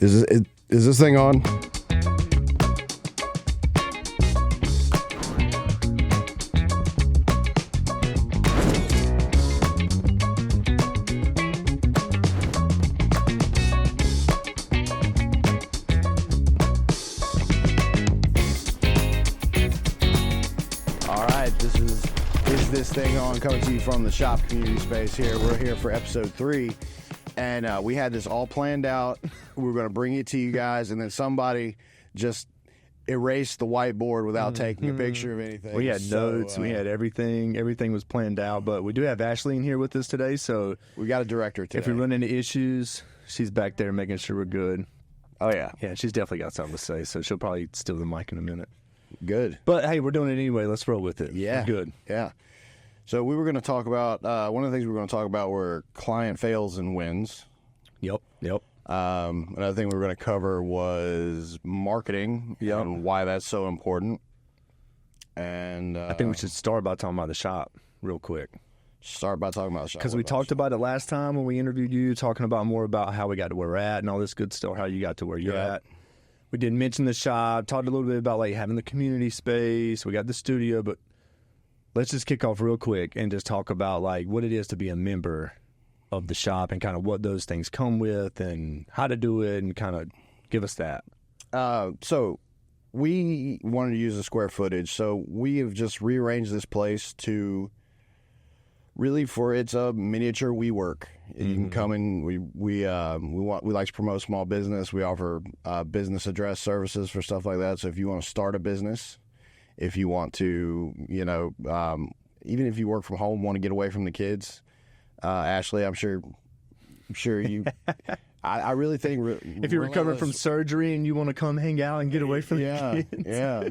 Is this thing on? All right, this is this thing on, coming to you from the shop community space here. We're here for episode 3. And we had this all planned out. We were going to bring it to you guys, and then somebody just erased the whiteboard without taking a picture of anything. We had notes. We had everything. Everything was planned out. But we do have Ashley in here with us today, so we got a director today. If we run into issues, she's back there making sure we're good. Oh, yeah. Yeah, she's definitely got something to say, so she'll probably steal the mic in a minute. Good. But, hey, we're doing it anyway. Let's roll with it. Yeah. We're good. Yeah. So we were going to talk about, one of the things we were going to talk about were client fails and wins. Yep. Another thing we were going to cover was marketing and why that's so important. And I think we should start by talking about the shop real quick. Start by talking about the shop. Because we talked about it last time when we interviewed you, talking about more about how we got to where we're at and all this good stuff, how you got to where you're at. We did mention the shop, talked a little bit about like having the community space. We got the studio, but let's just kick off real quick and just talk about like what it is to be a member of the shop and kind of what those things come with and how to do it and kind of give us that. So we wanted to use the square footage. So we have just rearranged this place to really it's a miniature WeWork. You can come in. We like to promote small business. We offer business address services for stuff like that. So if you want to start a business, if you want to, even if you work from home, want to get away from the kids, Ashley, I'm sure you. I really think if you're recovering from surgery and you want to come hang out and get away from the kids, yeah.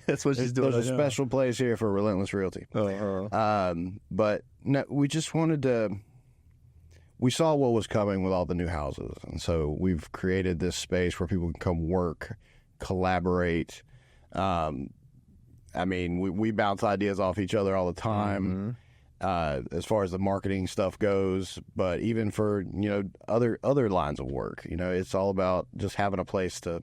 That's what she's doing. There's a special place here for Relentless Realty. But no, we just wanted to. We saw what was coming with all the new houses, and so we've created this space where people can come work, collaborate. We bounce ideas off each other all the time, as far as the marketing stuff goes. But even for other lines of work, it's all about just having a place to.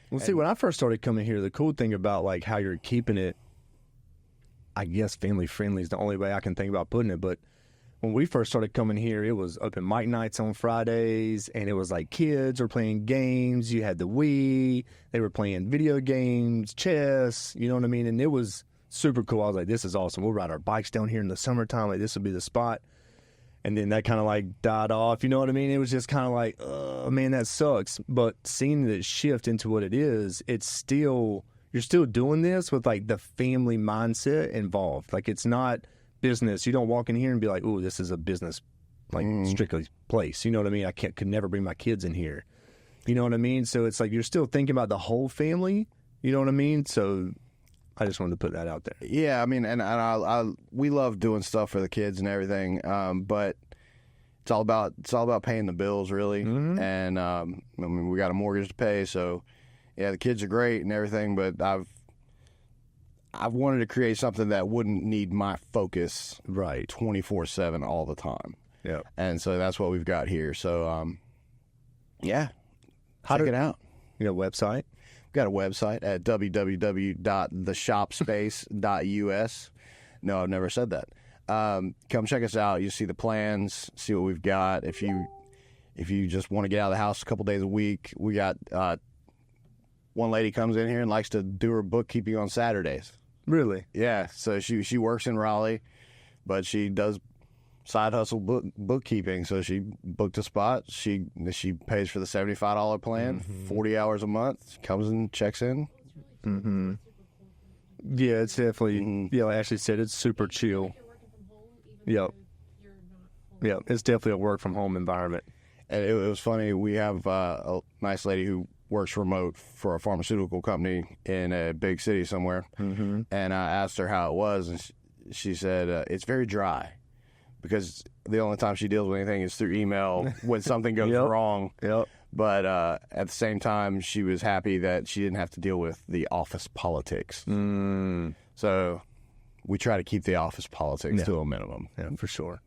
Well, see, when I first started coming here, the cool thing about like how you're keeping it, I guess family friendly is the only way I can think about putting it. But when we first started coming here, it was open mic nights on Fridays, and it was like kids were playing games. You had the Wii, they were playing video games, chess, you know what I mean? And it was super cool. I was like, this is awesome. We'll ride our bikes down here in the summertime. Like, this will be the spot. And then that kind of like died off, you know what I mean? It was just kind of like, oh, man, that sucks. But seeing it shift into what it is, it's still, you're still doing this with like the family mindset involved. Like, it's not business. You don't walk in here and be like, oh, this is a business, like strictly place. You know what I mean? I could never bring my kids in here. You know what I mean? So it's like you're still thinking about the whole family. You know what I mean? So I just wanted to put that out there. Yeah, I mean, and we love doing stuff for the kids and everything, but it's all about paying the bills, really. And we got a mortgage to pay, so yeah, the kids are great and everything, but I've wanted to create something that wouldn't need my focus 24/7 all the time. Yeah, and so that's what we've got here. So check it out. Website. We've got a website at www.theshopspace.us. No, I've never said that. Come check us out. You see the plans, see what we've got. If you just want to get out of the house a couple days a week, we got one lady comes in here and likes to do her bookkeeping on Saturdays. Really? Yeah. So she works in Raleigh, but she does side hustle bookkeeping. So she booked a spot. She pays for the $75 plan, 40 hours a month. Comes and checks in. Yeah, it's definitely. Yeah, like Ashley said, it's super chill. Yep. It's definitely a work from home environment. And it was funny. We have a nice lady who works remote for a pharmaceutical company in a big city somewhere. And I asked her how it was, and she said it's very dry. Because the only time she deals with anything is through email when something goes wrong. But at the same time, she was happy that she didn't have to deal with the office politics. So we try to keep the office politics to a minimum. Yeah, for sure.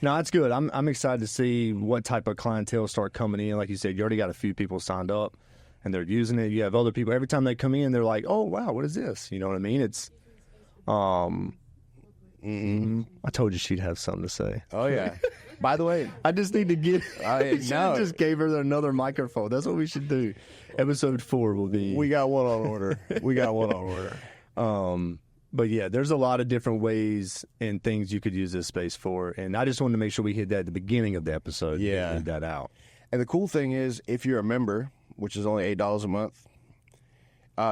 No, it's good. I'm excited to see what type of clientele start coming in. Like you said, you already got a few people signed up, and they're using it. You have other people. Every time they come in, they're like, "Oh, wow, what is this?" You know what I mean? It's, I told you she'd have something to say. Oh yeah. By the way, I just need to get. I I just gave her another microphone. That's what we should do. Episode 4 will be. We got one on order. But yeah, there's a lot of different ways and things you could use this space for, and I just wanted to make sure we hit that at the beginning of the episode. Yeah, leave that out. And the cool thing is, if you're a member, which is only $8 a month,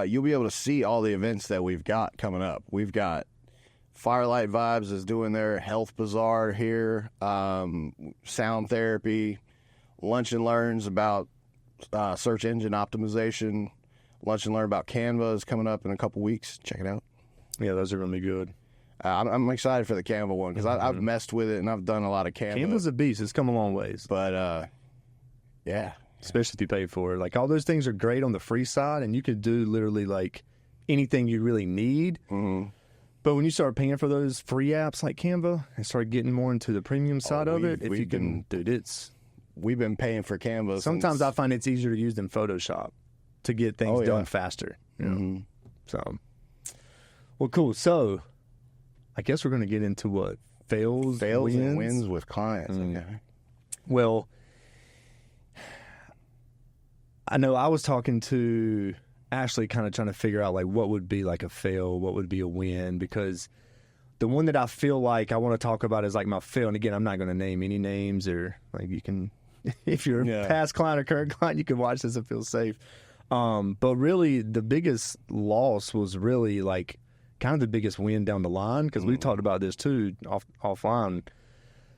you'll be able to see all the events that we've got coming up. We've got Firelight Vibes is doing their health bazaar here, sound therapy, Lunch and Learns about search engine optimization, Lunch and Learn about Canva is coming up in a couple weeks. Check it out. Yeah, those are really good. I'm excited for the Canva one because I've messed with it and I've done a lot of Canva. Canva's a beast. It's come a long ways. But, yeah. Especially if you pay for it. Like, all those things are great on the free side, and you could do literally, like, anything you really need. Mm-hmm. But when you start paying for those free apps like Canva and start getting more into the premium side of it, if you can, dude, it's... We've been paying for Canva. Sometimes I find it's easier to use than Photoshop to get things done faster. You know? Mm-hmm. So, well, cool. So, I guess we're going to get into what? Fails and wins with clients. Okay. Well, I know I was talking to Ashley, kind of trying to figure out, like, what would be like a fail, what would be a win, because the one that I feel like I want to talk about is like my fail. And again, I'm not going to name any names, or like, you can, if you're a past client or current client, you can watch this and feel safe. But really, the biggest loss was really like kind of the biggest win down the line, because we talked about this too offline.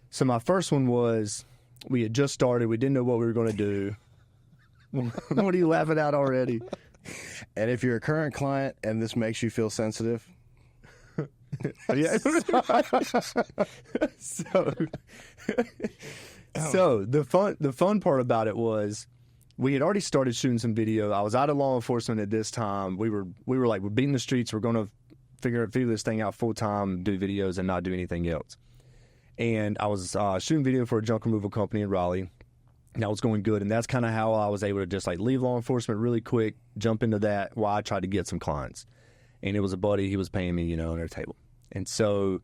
So my first one was, we had just started. We didn't know what we were going to do. What are you laughing at already? And if you're a current client and this makes you feel sensitive. Yeah. So the fun part about it was, we had already started shooting some video. I was out of law enforcement at this time. We were like, we're beating the streets. We're going to figure this thing out full time, do videos and not do anything else. And I was shooting video for a junk removal company in Raleigh. And that was going good. And that's kind of how I was able to just like leave law enforcement really quick, jump into that while I tried to get some clients. And it was a buddy. He was paying me, on their table. And so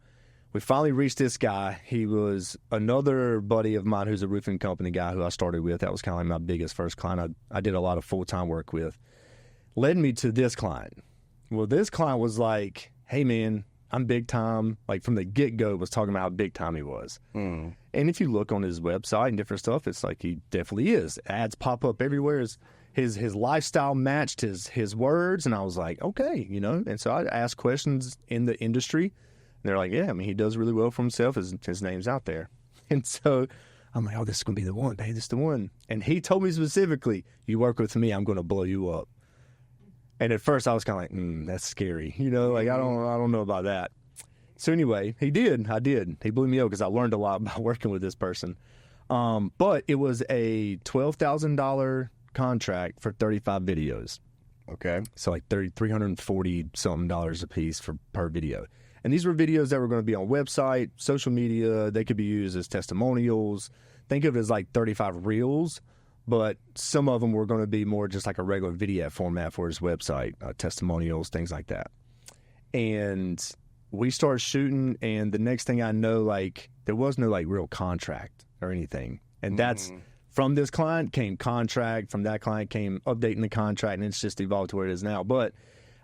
we finally reached this guy. He was another buddy of mine who's a roofing company guy who I started with. That was kind of like my biggest first client I did a lot of full-time work with. Led me to this client. Well, this client was like, hey, man, I'm big time. Like, from the get-go was talking about how big time he was. And if you look on his website and different stuff, it's like he definitely is. Ads pop up everywhere. His lifestyle matched his words, and I was like, okay, And so I asked questions in the industry, and they're like, yeah, I mean, he does really well for himself. His name's out there. And so I'm like, oh, this is going to be the one, babe. This is the one. And he told me specifically, you work with me, I'm going to blow you up. And at first I was kind of like, that's scary. Like, I don't know about that. So anyway, he did. I did. He blew me up because I learned a lot about working with this person. But it was a $12,000 contract for 35 videos. Okay. So like $340-something a piece per video. And these were videos that were going to be on website, social media. They could be used as testimonials. Think of it as like 35 reels, but some of them were going to be more just like a regular video format for his website, testimonials, things like that. And we started shooting, and the next thing I know, like, there was no like real contract or anything. And that's from this client came contract, from that client came updating the contract, and it's just evolved to where it is now. But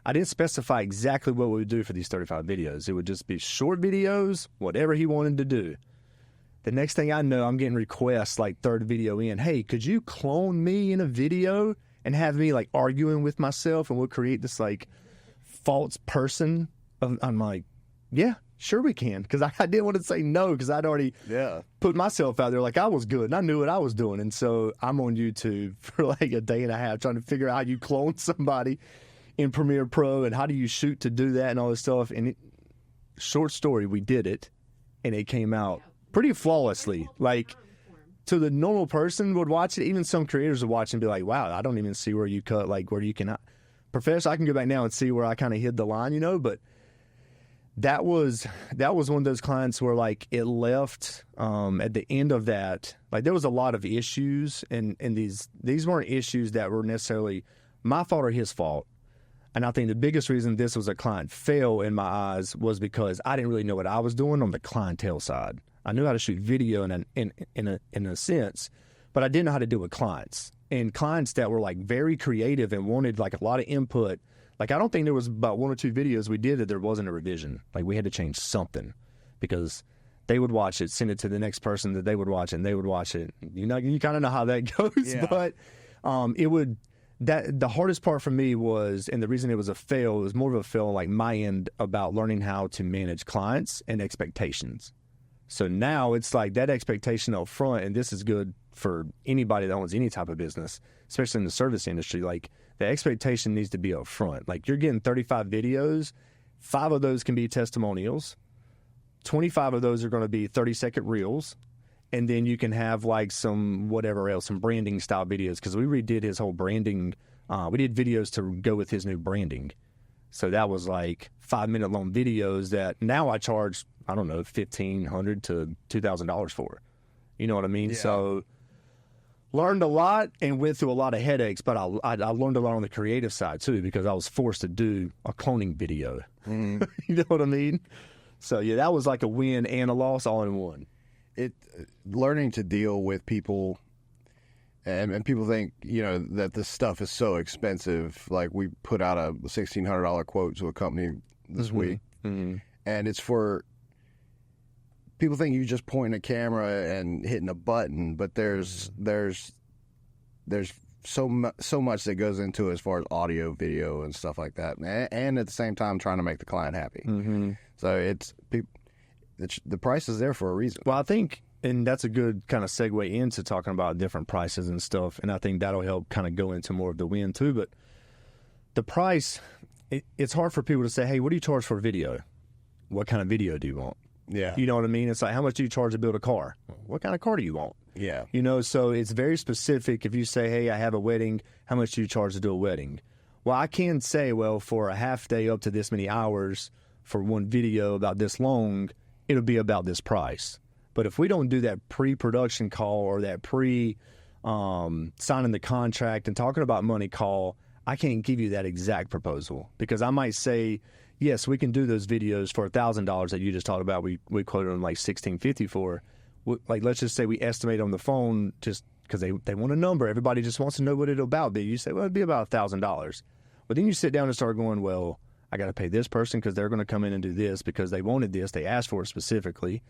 I didn't specify exactly what we would do for these 35 videos. It would just be short videos, whatever he wanted to do. The next thing I know, I'm getting requests like third video in, hey, could you clone me in a video and have me like arguing with myself, and we'll create this like false person? I'm like, yeah, sure we can. Because I didn't want to say no, because I'd already put myself out there like I was good and I knew what I was doing. And so I'm on YouTube for like a day and a half trying to figure out how you clone somebody in Premiere Pro and how do you shoot to do that and all this stuff. And short story, we did it, and it came out pretty flawlessly. Like, to the normal person would watch it, even some creators would watch and be like, wow, I don't even see where you cut, like where you can. Professor, I can go back now and see where I kind of hid the line, but that was one of those clients where like it left at the end of that, like there was a lot of issues, and these weren't issues that were necessarily my fault or his fault. And I think the biggest reason this was a client fail in my eyes was because I didn't really know what I was doing on the clientele side. I knew how to shoot video in a sense, but I didn't know how to do it with clients. And clients that were like very creative and wanted like a lot of input. Like, I don't think there was about 1 or 2 videos we did that there wasn't a revision. Like, we had to change something because they would watch it, send it to the next person that they would watch it, and they would watch it. You know, you kind of know how that goes. Yeah. But the hardest part for me was, and the reason it was a fail, it was more of a fail like my end about learning how to manage clients and expectations. So now it's like that expectation up front, and this is good for anybody that owns any type of business, especially in the service industry. Like, the expectation needs to be up front. Like, you're getting 35 videos, 5 of those can be testimonials, 25 of those are going to be 30-second reels, and then you can have like some whatever else, some branding style videos, because we redid his whole branding. We did videos to go with his new branding. So that was like 5-minute long videos that now I charge, I don't know, $1,500 to $2,000 for. You know what I mean? Yeah. So learned a lot and went through a lot of headaches, but I learned a lot on the creative side too, because I was forced to do a cloning video. Mm. You know what I mean? So yeah, that was like a win and a loss all in one. Learning to deal with people, and people think, you know, that this stuff is so expensive. Like, we put out a $1,600 quote to a company this week, and it's for people think you just point a camera and hitting a button, but there's so much that goes into it as far as audio, video, and stuff like that, and at the same time trying to make the client happy. Mm-hmm. So the price is there for a reason. Well, I think, and that's a good kind of segue into talking about different prices and stuff, and I think that'll help kind of go into more of the win too. But the price, it's hard for people to say, hey, what do you charge for video? What kind of video do you want? Yeah. You know what I mean? It's like, how much do you charge to build a car? What kind of car do you want? Yeah. You know, so it's very specific. If you say, hey, I have a wedding, how much do you charge to do a wedding? Well, I can say, well, for a half day up to this many hours for one video about this long, it'll be about this price. But if we don't do that pre-production call or that signing the contract and talking about money call, I can't give you that exact proposal, because I might say, yes, we can do those videos for $1,000 that you just talked about. We quoted them like $1,650 for. Like, let's just say we estimate on the phone, just because they want a number. Everybody just wants to know what it'll about be. You say, well, it'd be about $1,000. But then you sit down and start going, well, I got to pay this person because they're going to come in and do this because they wanted this. They asked for it specifically,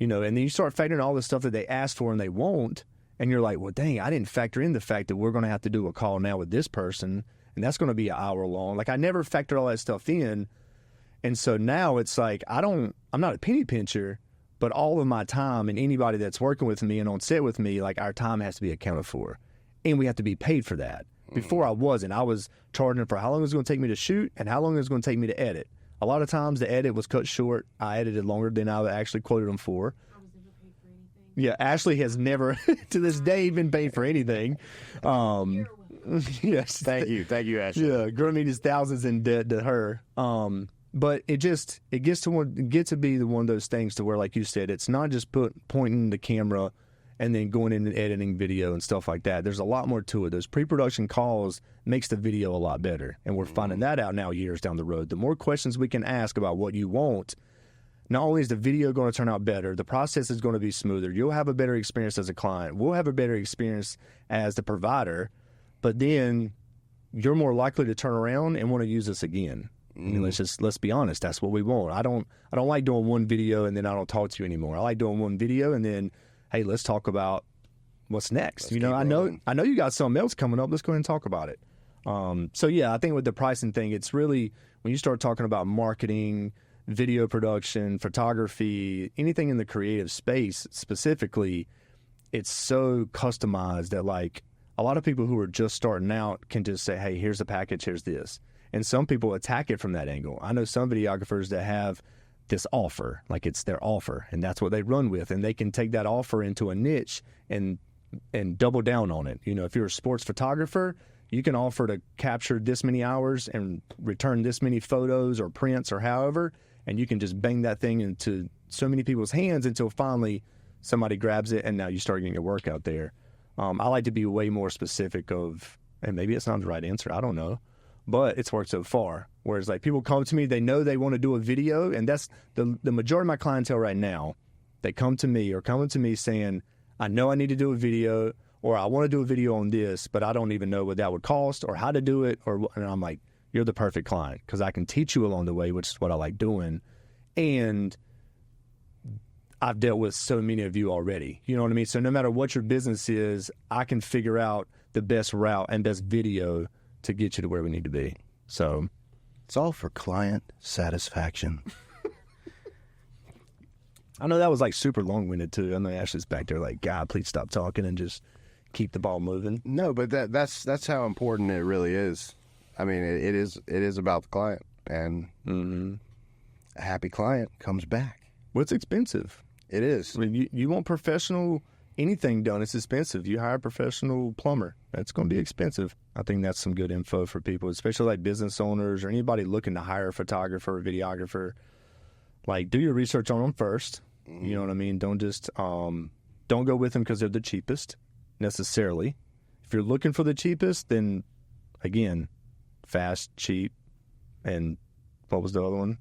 you know, and then you start factoring all the stuff that they asked for and they won't. And you're like, well, dang, I didn't factor in the fact that we're going to have to do a call now with this person, and that's going to be an hour long. Like, I never factored all that stuff in. And so now it's like, I'm not a penny pincher, but all of my time and anybody that's working with me and on set with me, like, our time has to be accounted for, and we have to be paid for that. Before I wasn't. I was charging for how long it was going to take me to shoot and how long it was going to take me to edit. A lot of times the edit was cut short. I edited longer than I actually quoted them for. I was never paid for anything. Yeah, Ashley has never, to this day, been paid for anything. Yes. Thank you, Ashley. Yeah, Gurmeet is thousands in debt to her. But it gets to be one of those things to where, like you said, it's not just pointing the camera and then going in and editing video and stuff like that. There's a lot more to it. Those pre-production calls makes the video a lot better, and we're finding that out now years down the road. The more questions we can ask about what you want, not only is the video going to turn out better, the process is going to be smoother. You'll have a better experience as a client. We'll have a better experience as the provider, but then you're more likely to turn around and want to use us again. I mean, let's be honest. That's what we want. I don't like doing one video and then I don't talk to you anymore. I like doing one video and then, hey, let's talk about what's next. You know, I know you got something else coming up. Let's go ahead and talk about it. So yeah, I think with the pricing thing, it's really when you start talking about marketing, video production, photography, anything in the creative space specifically, it's so customized that, like, a lot of people who are just starting out can just say, hey, here's a package, here's this. And some people attack it from that angle. I know some videographers that have this offer, like it's their offer, and that's what they run with, and they can take that offer into a niche and double down on it. You know, if you're a sports photographer, you can offer to capture this many hours and return this many photos or prints or however, and you can just bang that thing into so many people's hands until finally somebody grabs it, and now you start getting your work out there. I like to be way more specific of, and maybe it's not the right answer, I don't know, but it's worked so far. Whereas like people come to me, they know they want to do a video, and that's the majority of my clientele right now. They come to me or coming to me saying, I know I need to do a video, or I want to do a video on this, but I don't even know what that would cost or how to do it. And I'm like, you're the perfect client because I can teach you along the way, which is what I like doing. And I've dealt with so many of you already. You know what I mean? So no matter what your business is, I can figure out the best route and best video to get you to where we need to be. So it's all for client satisfaction. I know that was like super long-winded too. I know Ashley's back there like, God, please stop talking and just keep the ball moving. No, but that's how important it really is. I mean, it is about the client, and a happy client comes back. Well, it's expensive. It is. I mean, you want professional anything done, it's expensive. You hire a professional plumber, that's going to be expensive. I think that's some good info for people, especially like business owners or anybody looking to hire a photographer or videographer. Like, do your research on them first. You know what I mean? Don't just don't go with them because they're the cheapest necessarily. If you're looking for the cheapest, then again, fast, cheap, and what was the other one?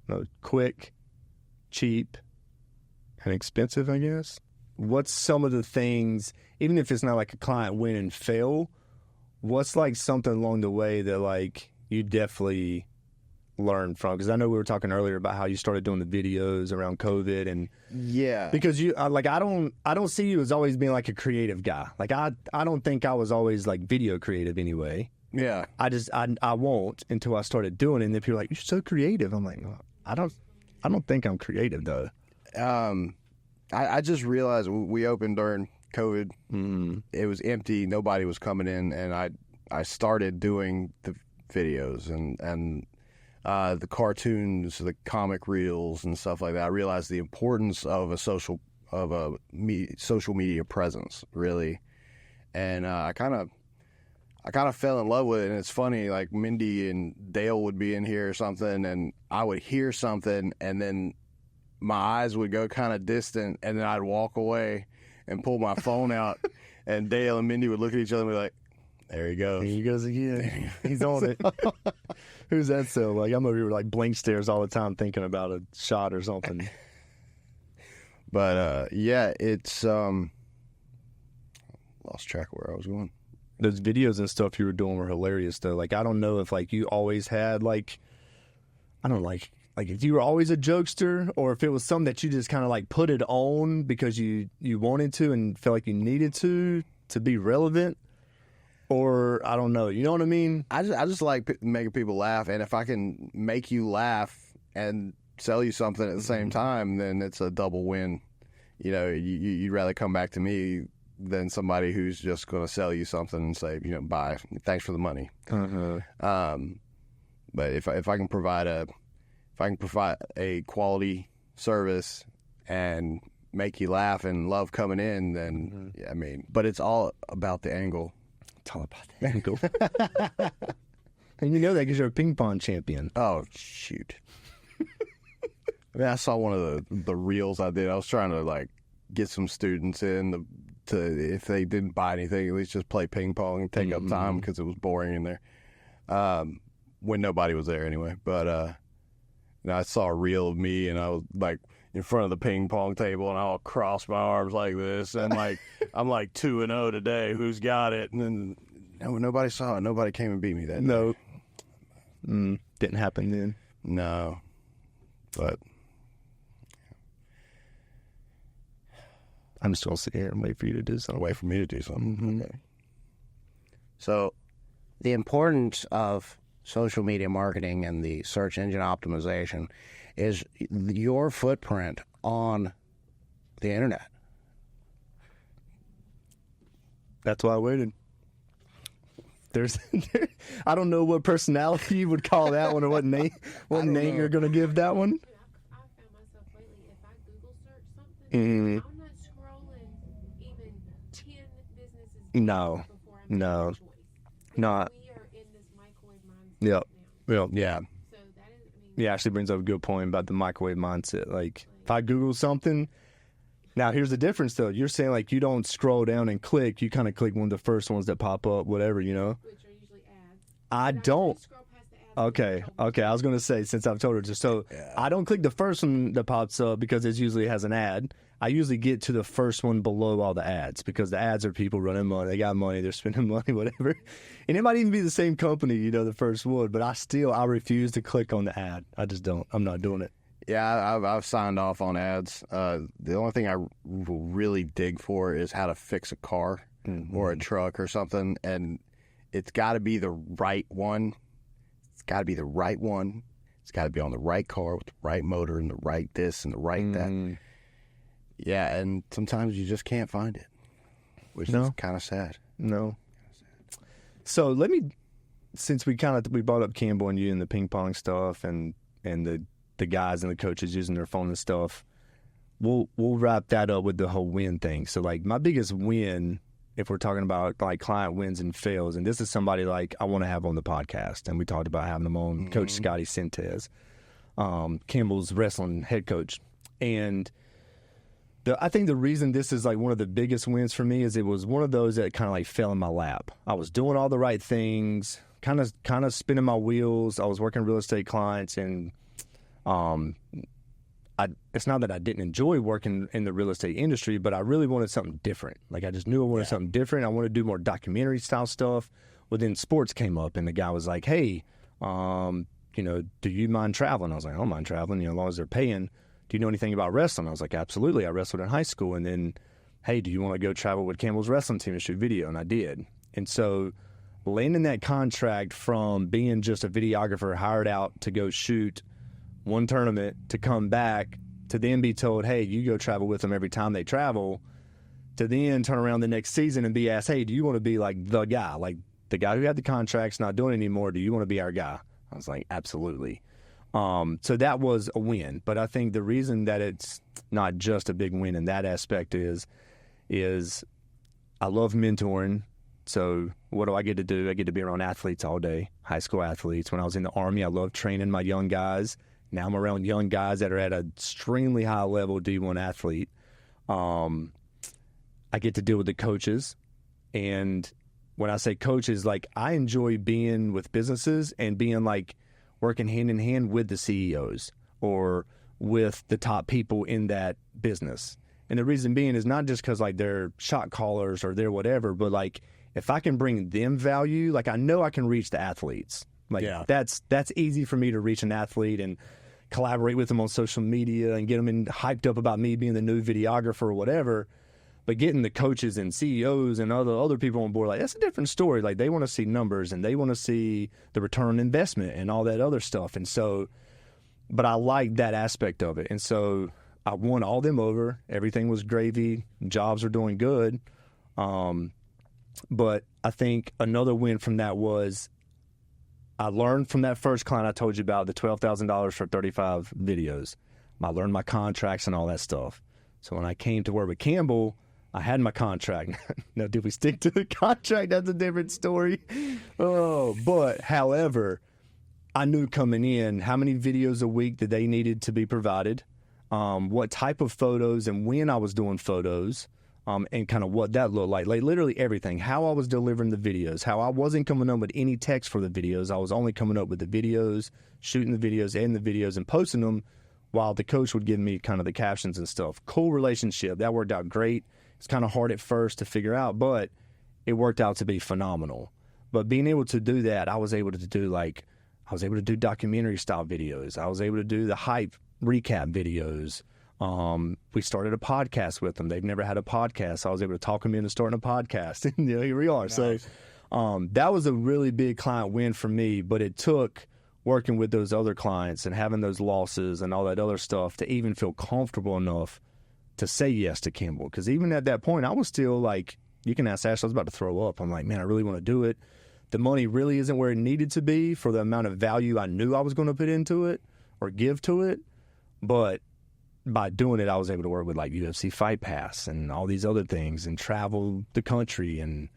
No, quick, cheap, and expensive, I guess. What's some of the things, even if it's not like a client win and fail, what's like something along the way that like you definitely learn from? Because I know we were talking earlier about how you started doing the videos around COVID, and yeah, because you like I don't see you as always being like a creative guy. Like I don't think I was always like video creative anyway. Yeah, I won't until I started doing it. And if you're like, you're so creative, I'm like, well, I don't think I'm creative though. I just realized we opened during COVID. It was empty, nobody was coming in, and I started doing the videos and the cartoons, the comic reels, and stuff like that. I realized the importance of a social media presence, really, and I kind of fell in love with it. And it's funny, like Mindy and Dale would be in here or something, and I would hear something, and then my eyes would go kind of distant, and then I'd walk away and pull my phone out, and Dale and Mindy would look at each other and be like, there he goes. Here he goes again. He's on it. Who's that so? Like, I'm over here like blank stares all the time thinking about a shot or something. But, yeah, it's, lost track of where I was going. Those videos and stuff you were doing were hilarious, though. Like, I don't know if, like, you always had, like, I don't know, like if you were always a jokester, or if it was something that you just kind of, like, put it on because you wanted to and felt like you needed to be relevant. Or, I don't know. You know what I mean? I just like making people laugh. And if I can make you laugh and sell you something at the same time, then it's a double win. You know, you'd rather come back to me than somebody who's just going to sell you something and say, you know, bye, thanks for the money. But if I can provide a quality service and make you laugh and love coming in, then I mean, but it's all about the angle. It's all about the angle. And you know that because you're a ping pong champion. Oh, shoot. I mean, I saw one of the reels I did. I was trying to like get some students in to if they didn't buy anything, at least just play ping pong and take up time because it was boring in there. When nobody was there anyway. But you know, I saw a reel of me, and I was like in front of the ping pong table, and I'll cross my arms like this, and like I'm like 2-0 today. Who's got it? And then nobody saw it. Nobody came and beat me that No. day. Didn't happen then. No. But I'm just going to sit here and wait for you to do something. wait for me to do something. Okay. So the importance of social media marketing and the search engine optimization is your footprint on the internet. That's why I waited. I don't know what personality you would call that one, or what name you're going to give that one. I found myself lately, if I Google search something, I'm not scrolling even 10 businesses No. before I'm making a choice. Not. We are in this microwave mindset Yep. now. Yep. Yeah. So that is, I mean, Yeah, Ashley brings up a good point about the microwave mindset. Like, if I Google something, now here's the difference though. You're saying like you don't scroll down and click. You kind of click one of the first ones that pop up, whatever, you know. Which are usually ads. I don't. Scroll past the ads. Okay. I was gonna say, since I've told her just so, I don't click the first one that pops up because it usually has an ad. I usually get to the first one below all the ads because the ads are people running money. They got money. They're spending money, whatever. And it might even be the same company, you know, the first one. But I refuse to click on the ad. I just don't. I'm not doing it. Yeah, I've signed off on ads. The only thing I really dig for is how to fix a car or a truck or something, and it's got to be the right one. It's got to be the right one. It's got to be on the right car with the right motor and the right this and the right that. Yeah, and sometimes you just can't find it, which is kind of sad. No. So let me, since we brought up Campbell and you and the ping pong stuff and the guys and the coaches using their phone and stuff, we'll wrap that up with the whole win thing. So like my biggest win, if we're talking about like client wins and fails, and this is somebody like I want to have on the podcast, and we talked about having them on, Coach Scotty Sintez, Campbell's wrestling head coach, and I think the reason this is like one of the biggest wins for me is it was one of those that kind of like fell in my lap. I was doing all the right things, kind of spinning my wheels. I was working real estate clients, and it's not that I didn't enjoy working in the real estate industry, but I really wanted something different. Like I just knew I wanted something different. I wanted to do more documentary style stuff. Well, then sports came up, and the guy was like, "Hey, do you mind traveling?" I was like, "I don't mind traveling, as long as they're paying. Do you know anything about wrestling?" I was like, "Absolutely. I wrestled in high school." And then, "Hey, do you want to go travel with Campbell's wrestling team and shoot video?" And I did. And so landing that contract from being just a videographer hired out to go shoot one tournament to come back to then be told, "Hey, you go travel with them every time they travel," to then turn around the next season and be asked, "Hey, do you want to be like the guy who had the contract's not doing it anymore? Do you want to be our guy?" I was like, "Absolutely." So that was a win. But I think the reason that it's not just a big win in that aspect is I love mentoring. So what do I get to do? I get to be around athletes all day, high school athletes. When I was in the Army, I loved training my young guys. Now I'm around young guys that are at an extremely high level D1 athlete. I get to deal with the coaches. And when I say coaches, like I enjoy being with businesses and being like working hand in hand with the CEOs or with the top people in that business. And the reason being is not just because like they're shot callers or they're whatever, but like if I can bring them value, like I know I can reach the athletes. Like that's easy for me to reach an athlete and collaborate with them on social media and get them hyped up about me being the new videographer or whatever. But getting the coaches and CEOs and other people on board, like that's a different story. Like they want to see numbers and they want to see the return on investment and all that other stuff. And so, but I like that aspect of it. And so I won all them over. Everything was gravy. Jobs were doing good. But I think another win from that was I learned from that first client I told you about, the $12,000 for 35 videos. I learned my contracts and all that stuff. So when I came to work with Campbell, I had my contract. Now, did we stick to the contract? That's a different story. But however, I knew coming in how many videos a week that they needed to be provided, what type of photos and when I was doing photos, and kind of what that looked like literally everything, how I was delivering the videos, how I wasn't coming up with any text for the videos. I was only coming up with the videos, shooting the videos, editing the videos, and posting them while the coach would give me kind of the captions and stuff. Cool relationship. That worked out great. It's kind of hard at first to figure out, but it worked out to be phenomenal. But being able to do that, I was able to do documentary style videos. I was able to do the hype recap videos. We started a podcast with them. They've never had a podcast. So I was able to talk them into starting a podcast. And here we are. Nice. So that was a really big client win for me, but it took working with those other clients and having those losses and all that other stuff to even feel comfortable enough to say yes to Campbell. Because even at that point, I was still like, you can ask Ash, I was about to throw up. I'm like, man, I really want to do it. The money really isn't where it needed to be for the amount of value I knew I was going to put into it or give to it. But by doing it, I was able to work with like UFC Fight Pass and all these other things and travel the country. And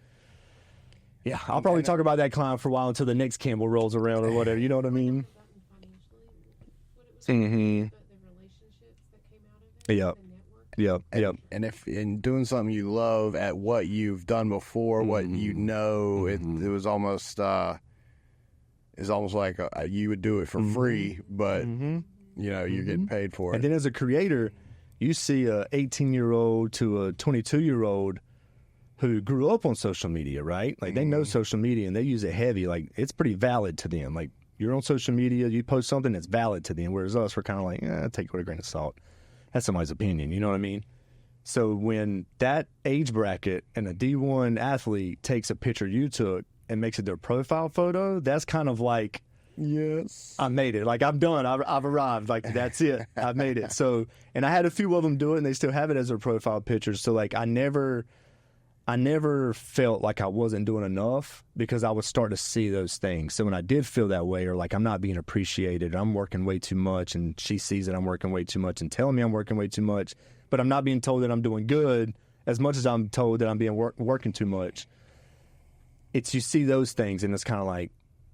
yeah, I'll probably talk about that client for a while until the next Campbell rolls around or whatever. You know what I mean? Mm-hmm. but the relationships that came out of it, Yep. the network. Yep. And if in doing something you love at what you've done before, what you know, it was almost it's almost like you would do it for free, but you're getting paid for it. And then as a creator, you see a 18-year-old to a 22-year-old who grew up on social media, right? Like they know social media and they use it heavy. Like it's pretty valid to them. Like you're on social media, you post something that's valid to them. Whereas us, we're kind of like, take it with a grain of salt. That's somebody's opinion. You know what I mean? So when that age bracket and a D1 athlete takes a picture you took and makes it their profile photo, that's kind of like, yes, I made it. Like I'm done. I've arrived. Like that's it. I made it. So, and I had a few of them do it, and they still have it as their profile picture. So like I never felt like I wasn't doing enough because I would start to see those things. So when I did feel that way, or like I'm not being appreciated, I'm working way too much, and she sees that I'm working way too much and telling me I'm working way too much, but I'm not being told that I'm doing good as much as I'm told that I'm being working too much. It's you see those things, and it's kind of like,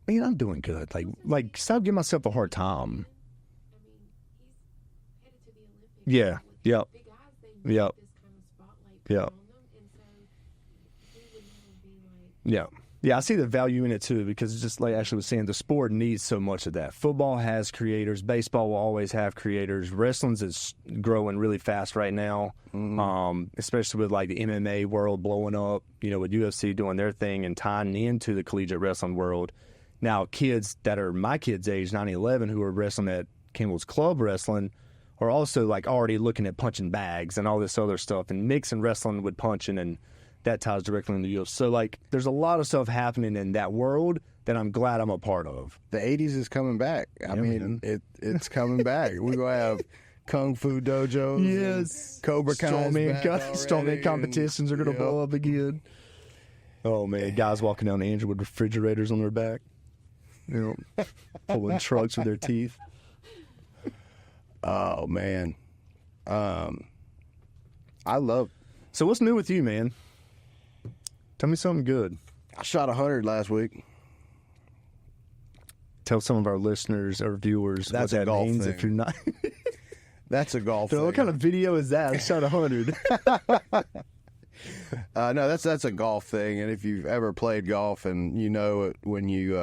man, I'm doing good. Like stop giving myself a hard time. I mean, he's headed to the Olympics. Yeah. With Yep. the big guys, they need Yep. this kind of spotlight Yep. on them, and so we would never be like, Yeah. Yeah, I see the value in it too because it's just like Ashley was saying, the sport needs so much of that. Football has creators. Baseball will always have creators. Wrestling's is growing really fast right now, especially with like the MMA world blowing up, with UFC doing their thing and tying into the collegiate wrestling world. Now, kids that are my kids' age, 9-11, who are wrestling at Kimball's Club Wrestling, are also like already looking at punching bags and all this other stuff and mixing wrestling with punching, and that ties directly into UFC. So like there's a lot of stuff happening in that world that I'm glad I'm a part of. The 80s is coming back. I mean, it's coming back. We're going to have Kung Fu dojos. Yes. Cobra Kai's back already, Strongman competitions are going to blow up again. Oh, man. Guys walking down Andrew with refrigerators on their back. Pulling trucks with their teeth. Oh, man. I love... So what's new with you, man? Tell me something good. I shot 100 last week. Tell some of our listeners or viewers That's what a that golf means thing. if you're not. That's a golf So thing. what kind of video is that? I shot 100. No, that's a golf thing, and if you've ever played golf and you know it when your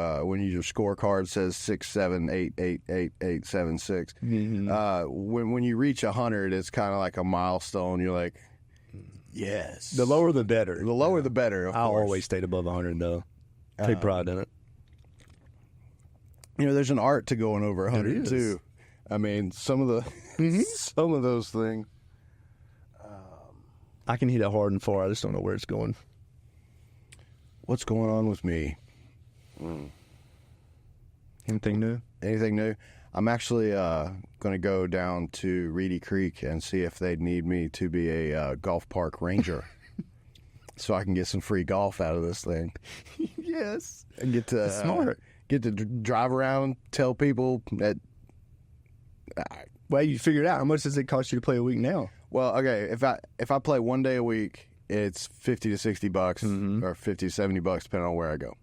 scorecard says 6, 7, 8, 8, 8, 8, 7, 6, when you reach 100, it's kind of like a milestone. You're like, yes. The lower the better. The lower the better. Of I course. always stayed above 100 though. Take pride in it. There's an art to going over 100 is. too. I mean, some of the some of those things. I can hit it hard and far. I just don't know where it's going. What's going on with me? Anything new? Anything new? I'm actually going to go down to Reedy Creek and see if they'd need me to be a golf park ranger, so I can get some free golf out of this thing. Yes. And get to smart. Get to drive around, tell people that. Well, you figured out how much does it cost you to play a week now? Well, okay, if I play one day a week, it's $50 to $60 or $50 to $70 depending on where I go.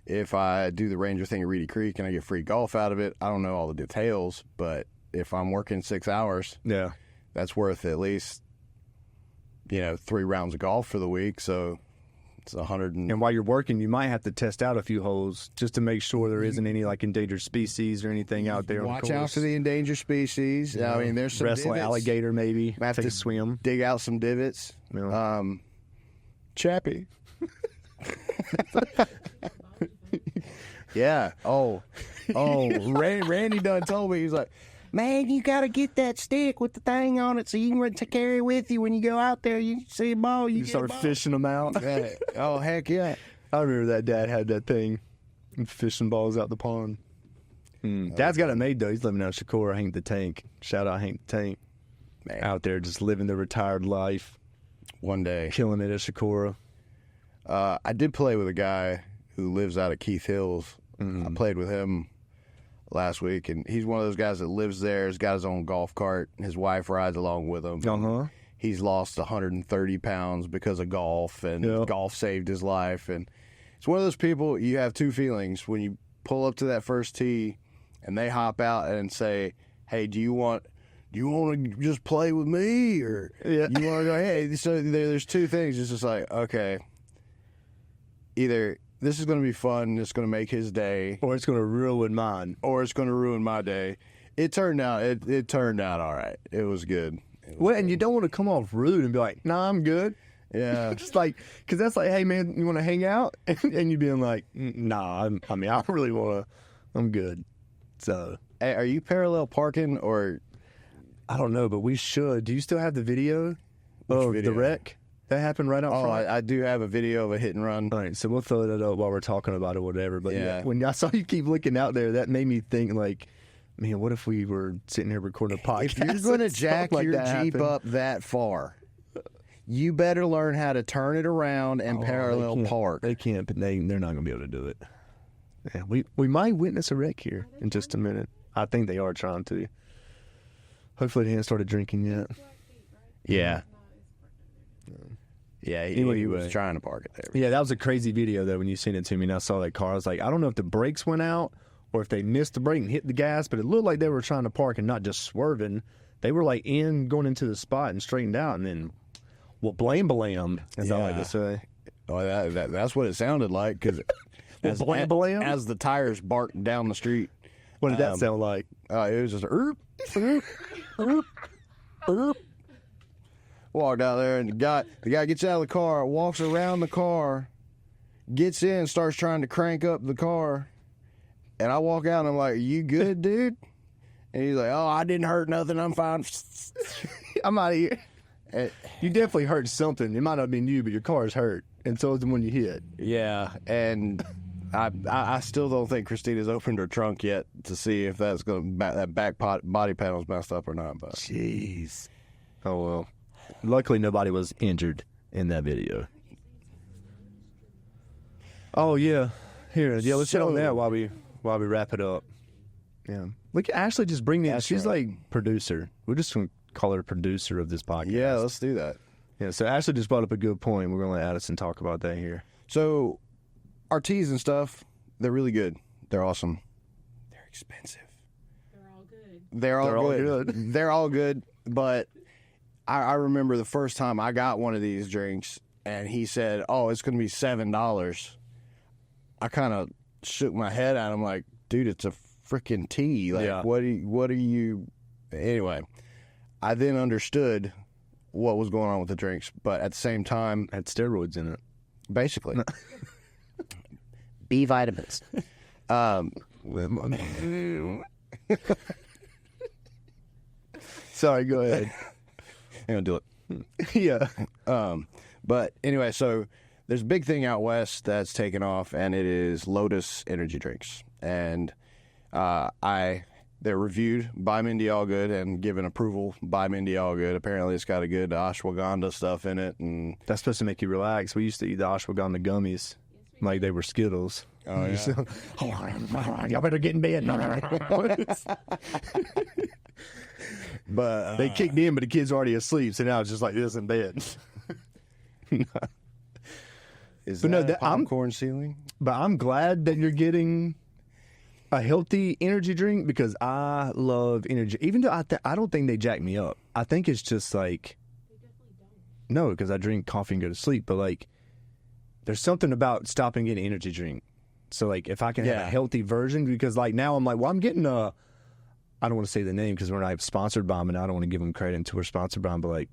If I do the ranger thing at Reedy Creek and I get free golf out of it, I don't know all the details, but if I'm working 6 hours, Yeah. that's worth at least 3 rounds of golf for the week. So it's 100 And while you're working, you might have to test out a few holes just to make sure there isn't any like endangered species or anything out there. Watch out for the endangered species. I mean, there's some wrestle divots. alligator maybe. Might have Take to a swim. dig out some divots. Yeah. Chappie. Yeah. Oh, Randy done told me, he's like, man, you got to get that stick with the thing on it so you can carry it with you when you go out there. You see a ball, You get start a ball. fishing them out. Yeah. Oh, heck yeah. I remember that dad had that thing, fishing balls out the pond. Dad's got it made though. He's living out in Shakora, Hank the Tank. Shout out Hank the Tank. Man. Out there just living the retired life, One day. killing it at Shakora. I did play with a guy who lives out of Keith Hills. I played with him last week, and he's one of those guys that lives there. He's got his own golf cart. His wife rides along with him. Uh-huh. He's lost 130 pounds because of golf, and golf saved his life. And it's one of those people, you have two feelings. When you pull up to that first tee and they hop out and say, hey, do you want to just play with me, or you want to go? Hey, so there's two things. It's just like, okay, either this is going to be fun, it's going to make his day, Or it's going to ruin mine. or it's going to ruin my day. It turned out all right. It was good. Well, and you don't want to come off rude and be like, "Nah, I'm good." Yeah. Just like, because that's like, "Hey, man, you want to hang out?" And you being like, "Nah, I mean, I don't really want to. I'm good." So, Hey, are you parallel parking or? I don't know, but we should. Do you still have the video of video? the wreck that happened right out Oh, front? I do have a video of a hit and run. All right, so we'll throw that up while we're talking about it or whatever. But Yeah. when I saw you keep looking out there, that made me think, like, man, what if we were sitting here recording a podcast? If you're going to and jack something like your that Jeep happened? up that far, you better learn how to turn it around and parallel They can't- park. They can't, but they're not going to be able to do it. Yeah, we might witness a wreck here in just a minute. I think they are trying to. Hopefully they haven't started drinking yet. Yeah. Yeah, he Anyway. was trying to park it there. Yeah, that was a crazy video, though, when you seen it to me and I saw that car. I was like, I don't know if the brakes went out or if they missed the brake and hit the gas, but it looked like they were trying to park and not just swerving. They were, like, going into the spot and straightened out, and then, well, blam, as I like to say. Oh, that's what it sounded like, because Blam? as the tires barked down the street, What did that sound like? it was just walked out there, and the guy gets out of the car, walks around the car, gets in, starts trying to crank up the car, and I walk out and I'm like, "You good, dude?" And he's like, "Oh, I didn't hurt nothing. I'm fine." I'm out of here. Eh, You definitely hurt something. It might not have been you, but your car's hurt, and so is the one you hit. Yeah, and I still don't think Christina's opened her trunk yet to see if that's going that body panel's messed up or not. But Jeez. Oh well. Luckily, nobody was injured in that video. Oh yeah, here. Yeah, let's hit on that while we wrap it up. Yeah, look, Ashley just bring in. That's She's right. like producer. We're just gonna call her producer of this podcast. yeah, let's do that. Yeah. So Ashley just brought up a good point. We're gonna let Addison talk about that here. So our teas and stuff, they're really good. They're awesome. They're expensive. They're all good. They're all good. They're all good. But I remember the first time I got one of these drinks, and he said, "Oh, it's going to be $7." I kind of shook my head at him, like, "Dude, it's a freaking tea. Like, Yeah. what are you?" Anyway, I then understood what was going on with the drinks, but at the same time, Had steroids in it. basically, B vitamins. Sorry, go ahead. I'm gonna do it. Yeah. But anyway, so there's a big thing out west that's taken off, and it is Lotus energy drinks. And they're reviewed by Mindy Allgood and given approval by Mindy Allgood. Apparently, it's got a good ashwagandha stuff in it, and That's supposed to make you relax. We used to eat the ashwagandha gummies like they were Skittles. oh yeah, Y'all better get in bed. but They kicked in, but the kid's already asleep, so now it's just like this in bed. is but no, that I'm- popcorn ceiling? But I'm glad that you're getting a healthy energy drink because I love energy. Even though I don't think they jack me up. I think it's just like, no, because I drink coffee and go to sleep. But like, there's something about stopping and getting an energy drink. So like, if I can have a Yeah. healthy version, because like now I'm like, well, I'm getting I don't want to say the name because we're not sponsored by them, and I don't want to give them credit until we're sponsored by them. But like,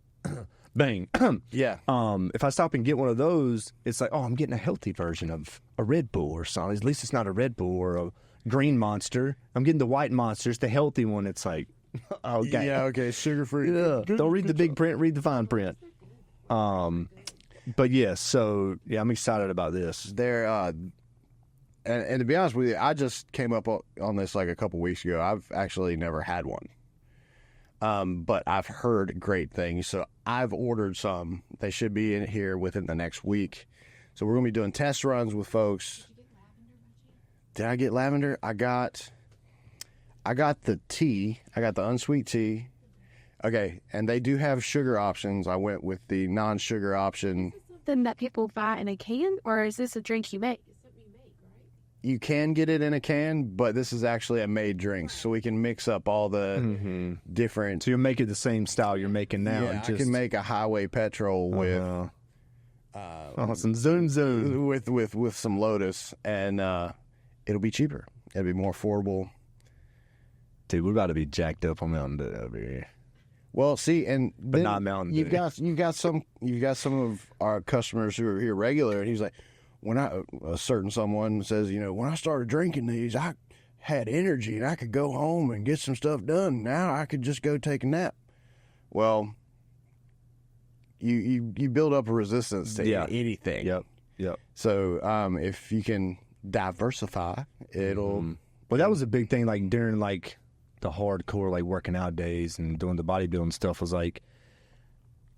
bang. Yeah, If I stop and get one of those, it's like, oh, I'm getting a healthy version of a Red Bull or something. At least it's not a Red Bull or a green Monster. I'm getting the white Monster. It's the healthy one. It's like, okay. yeah, okay, sugar free. Yeah. Don't read the big print, read the fine print. But yeah, so yeah, I'm excited about this. They're and to be honest with you, I just came up on this like a couple weeks ago. I've actually never had one. But I've heard great things, so I've ordered some. They should be in here within the next week. So we're going to be doing test runs with folks. Did I get lavender? I got the tea. I got the unsweet tea. Okay, and they do have sugar options. I went with the non-sugar option. Something that people buy in a can, or is this a drink you make? It's something you make, right? you can get it in a can, but this is actually a made drink, so we can mix up all the different. So you're making the same style you're making now. Yeah, and I just, can make a highway petrol with some zoom. with some Lotus, and it'll be cheaper. It'll be more affordable. Dude, we're about to be jacked up on Mountain Dew over here. Well, see, and But not Mountain Dew. you've got some of our customers who are here regular, and he's like, when a certain someone says, when I started drinking these, I had energy and I could go home and get some stuff done. Now I could just go take a nap. Well, you build up a resistance to anything. Yep. So if you can diversify, it'll. Well, that was a big thing, like during like the hardcore like working out days and doing the bodybuilding stuff. Was like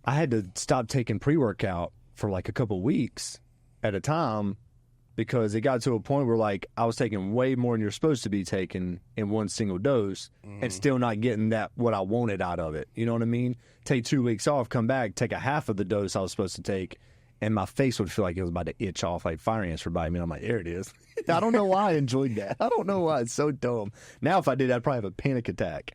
I had to stop taking pre-workout for like a couple weeks at a time because it got to a point where like I was taking way more than you're supposed to be taking in one single dose and still not getting that what I wanted out of it. You know what I mean? Take 2 weeks off, come back, take a half of the dose I was supposed to take, and my face would feel like it was about to itch off like fire ants were biting me. I'm like, there it is. I don't know why I enjoyed that. I don't know why. It's so dumb. Now if I did, I'd probably have a panic attack.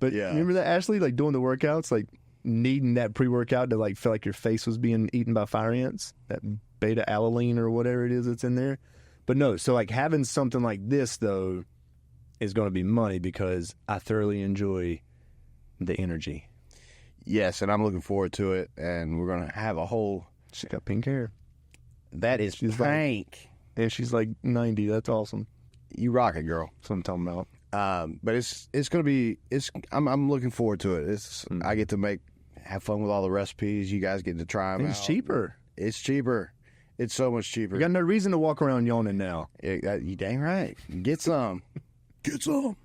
But remember that, Ashley, like doing the workouts, like needing that pre-workout to like feel like your face was being eaten by fire ants, that beta-alanine or whatever it is that's in there. But no, so like having something like this, though, is going to be money because I thoroughly enjoy the energy. Yes, and I'm looking forward to it, and we're going to have a whole... She got pink hair. That is pink. And she's like 90. That's awesome. You rock it, girl. That's what I'm talking about. But it's going to be... I'm looking forward to it. I get to have fun with all the recipes. You guys get to try them out. It's cheaper. It's cheaper. It's so much cheaper. You got no reason to walk around yawning now. You dang right. Get some. Get some.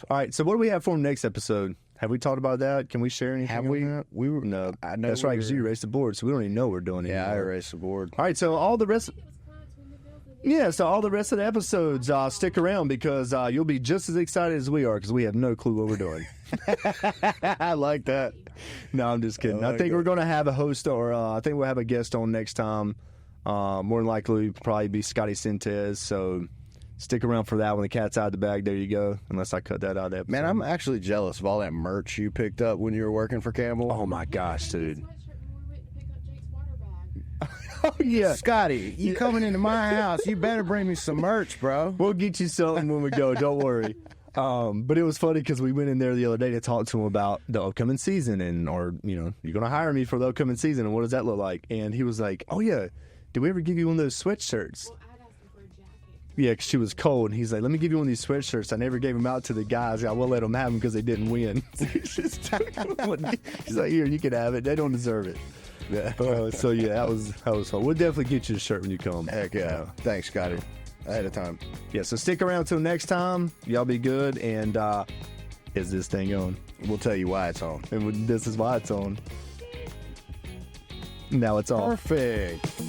All right, so what do we have for next episode? Have we talked about that? Can we share anything? Have on we? That? We were. No, I know that's right. Because you erased the board, so we don't even know what we're doing anymore. Yeah, I erased the board. All right, so all the rest. It was fun to in the building. Yeah, so all the rest of the episodes, stick around because you'll be just as excited as we are because we have no clue what we're doing. I like that. No, I'm just kidding. I think we're going to have a host, or I think we'll have a guest on next time. More than likely, probably be Scotty Sintez. So stick around for that when the cat's out of the bag. There you go. Unless I cut that out of the episode. Man, I'm actually jealous of all that merch you picked up when you were working for Campbell. Oh my gosh, dude. Sweatshirt when we went to pick up Jake's water bag. Oh yeah. Scotty, you coming into my house, you better bring me some merch, bro. We'll get you something when we go. Don't worry. But it was funny because we went in there the other day to talk to him about the upcoming season you're going to hire me for the upcoming season. And what does that look like? And he was like, oh, yeah. Did we ever give you one of those sweatshirts? Well, I'd asked him for a jacket. Yeah, because she was cold. And he's like, let me give you one of these sweatshirts. I never gave them out to the guys. I will let them have them because they didn't win. He's like, here, you can have it. They don't deserve it. So, yeah, that was fun. We'll definitely get you the shirt when you come. Heck yeah. Thanks, Scotty. Ahead of time. Yeah, so stick around till next time. Y'all be good. And is this thing on? We'll tell you why it's on. And this is why it's on. Now it's off. Perfect.